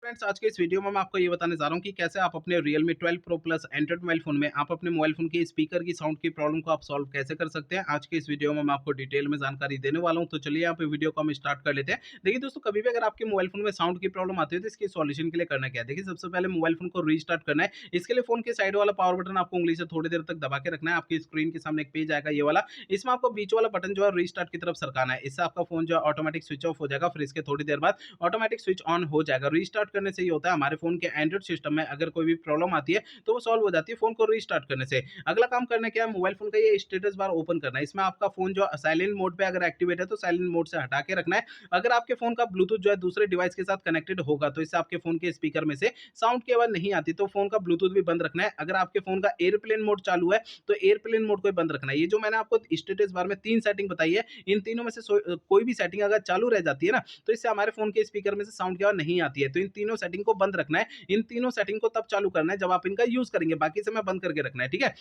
Friends, आज के इस वीडियो में मैं आपको ये बताने जा रहा हूँ कि कैसे आप अपने Realme 12 Pro Plus Android mobile phone में आप अपने मोबाइल फोन के स्पीकर की साउंड की प्रॉब्लम को आप सॉल्व कैसे कर सकते हैं। आज के इस वीडियो में मैं आपको डिटेल में जानकारी देने वाला हूँ, तो चलिए यहाँ पे वीडियो को हम स्टार्ट कर लेते हैं। देखिए दोस्तों, कभी भी अगर आपके मोबाइल फोन में साउंड की प्रॉब्लम आती है तो इसके सॉल्यूशन के लिए करना क्या है। देखिए, सबसे पहले मोबाइल फोन को रीस्टार्ट करना है। इसके लिए फोन के साइड वाला पावर बटन आपको उंगली से थोड़ी देर तक दबा के रखना है। आपकी स्क्रीन के सामने एक पेज आएगा ये वाला, इसमें आपको बीच वाला बटन जो है रीस्टार्ट की तरफ सरकाना है। इससे आपका फोन जो है ऑटोमेटिक स्विच ऑफ हो जाएगा, फिर इसके थोड़ी देर बाद ऑटोमेटिक स्विच ऑन हो जाएगा। रीस्टार्ट करने से ये होता है, हमारे फोन के एंड्रॉइड सिस्टम में अगर कोई भी प्रॉब्लम आती है तो वो सॉल्व हो जाती है फोन को रीस्टार्ट करने से। अगला काम करना क्या है, मोबाइल फोन का ये स्टेटस बार ओपन करना है। इसमें आपका फोन जो साइलेंट मोड पे अगर एक्टिवेट है तो साइलेंट मोड से हटा के रखना है। अगर आपके फोन का ब्लूटूथ जो है दूसरे डिवाइस के साथ कनेक्टेड होगा तो इससे आपके फोन के स्पीकर में से साउंड की आवाज नहीं आती, तो फोन का ब्लूटूथ भी बंद रखना है। अगर आपके फोन का एयरप्लेन मोड चालू है तो एयरप्लेन मोड को भी बंद रखना है। ये जो मैंने आपको स्टेटस बार में 3 सेटिंग बताई है, इन तीनों में से कोई भी सेटिंग अगर चालू रह जाती है ना, तो इससे हमारे फोन के स्पीकर में से साउंड की आवाज नहीं आती है। तो इन तीनों सेटिंग को बंद रखना है। इन तीनों सेटिंग को तब चालू करना है जब आप इनका यूज करेंगे, बाकी समय बंद करके रखना है, ठीक है।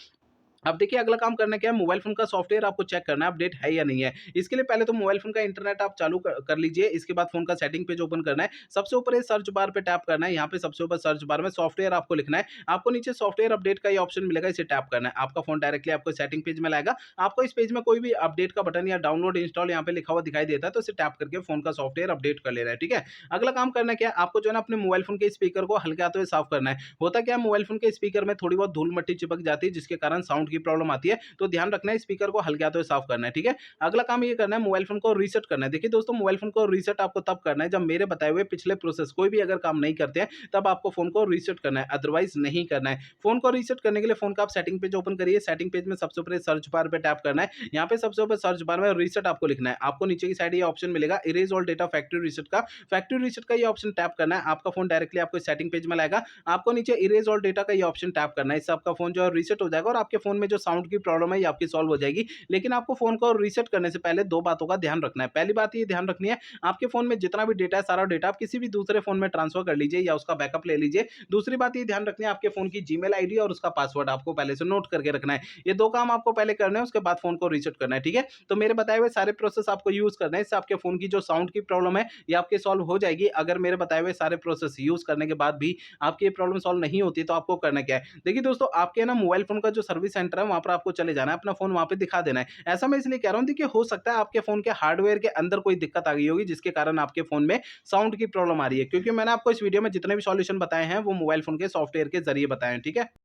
अब देखिए, अगला काम करना क्या है, मोबाइल फोन का सॉफ्टवेयर आपको चेक करना है अपडेट है या नहीं है। इसके लिए पहले तो मोबाइल फोन का इंटरनेट आप चालू कर लीजिए। इसके बाद फोन का सेटिंग पेज ओपन करना है। सबसे ऊपर ये सर्च बार पे टैप करना है। यहाँ पे सबसे ऊपर सर्च बार में सॉफ्टवेयर आपको लिखना है। आपको नीचे सॉफ्टवेयर अपडेट का ये ऑप्शन मिलेगा, इसे टैप करना है। आपका फोन डायरेक्टली आपको सेटिंग पेज में लाएगा। आपको इस पेज में कोई भी अपडेट का बटन या डाउनलोड इंस्टॉल यहाँ पे लिखा हुआ दिखाई देता है, तो इसे टैप करके फोन का सॉफ्टवेयर अपडेट कर लेना है, ठीक है। अगला काम करना क्या है, आपको जो है ना अपने मोबाइल फोन के स्पीकर को हल्के हाथों से साफ करना है। होता क्या है, मोबाइल फोन के स्पीकर में थोड़ी बहुत धूल मट्टी चिपक जाती है जिसके कारण साउंड की प्रॉब्लम आती है, तो ध्यान रखना है स्पीकर को हल्के हाथों से साफ करना है, ठीक है। अगला काम ये करना है, मोबाइल फोन को रीसेट करना है। देखिए दोस्तों, मोबाइल फोन को रीसेट आपको तब करना है जब मेरे बताए हुए पिछले प्रोसेस कोई भी अगर काम नहीं करते हैं, तब आपको फोन को रीसेट करना है, अदरवाइज नहीं करना है। फोन को रीसेट करने के लिए फोन का आप सेटिंग पेज ओपन करिए। सेटिंग पेज में सबसे ऊपर सर्च बार पे टैप करना है। यहाँ पे सबसे ऊपर सर्च बार में रीसेट आपको लिखना है। आपको नीचे की साइड ये ऑप्शन मिलेगा erase all data factory reset का। फैक्ट्री रीसेट का ये ऑप्शन टैप करना है। आपका फोन डायरेक्टली आपको सेटिंग पेज में लाएगा। आपको नीचे इरेज ऑल डेटा का ये ऑप्शन टैप करना है। इससे आपका फोन जो है रीसेट हो जाएगा और आपके फोन में जो साउंड की प्रॉब्लम है ये आपकी सॉल्व हो जाएगी। लेकिन आपको फोन को रीसेट करने से पहले दो बातों का ध्यान रखना है। पहली बात ये ध्यान रखनी है, आपके फोन में जितना भी डेटा है सारा डेटा आप किसी भी दूसरे फोन में ट्रांसफर कर लीजिए या उसका बैकअप ले लीजिए। दूसरी बात ये ध्यान रखनी है, आपके फोन की जीमेल आईडी और उसका पासवर्ड आपको पहले से नोट करके रखना है। ये दो काम आपको पहले करना है, उसके बाद फोन को रीसेट करना है, ठीक है। तो मेरे बताए हुए सारे प्रोसेस आपको यूज करना है। इससे आपके फोन की जो साउंड की प्रॉब्लम है ये आपके सॉल्व हो जाएगी। अगर मेरे बताए हुए सारे प्रोसेस यूज करने के बाद भी आपकी ये प्रॉब्लम सॉल्व नहीं होती तो आपको करना क्या है। देखिए दोस्तों, आपके ना मोबाइल फोन का जो सर्विस सेंटर है वहां पर आपको चले जाना है, अपना फोन वहां पे दिखा देना है। ऐसा मैं इसलिए कह रहा हूँ, देखिए हो सकता है आपके फ़ोन के हार्डवेयर के अंदर कोई दिक्कत आ गई होगी जिसके कारण आपके फ़ोन में साउंड की प्रॉब्लम आ रही है। क्योंकि मैंने आपको इस वीडियो में जितने भी सॉल्यूशन बताए हैं वो मोबाइल फ़ोन के सॉफ्टवेयर के ज़रिए बताए हैं, ठीक है?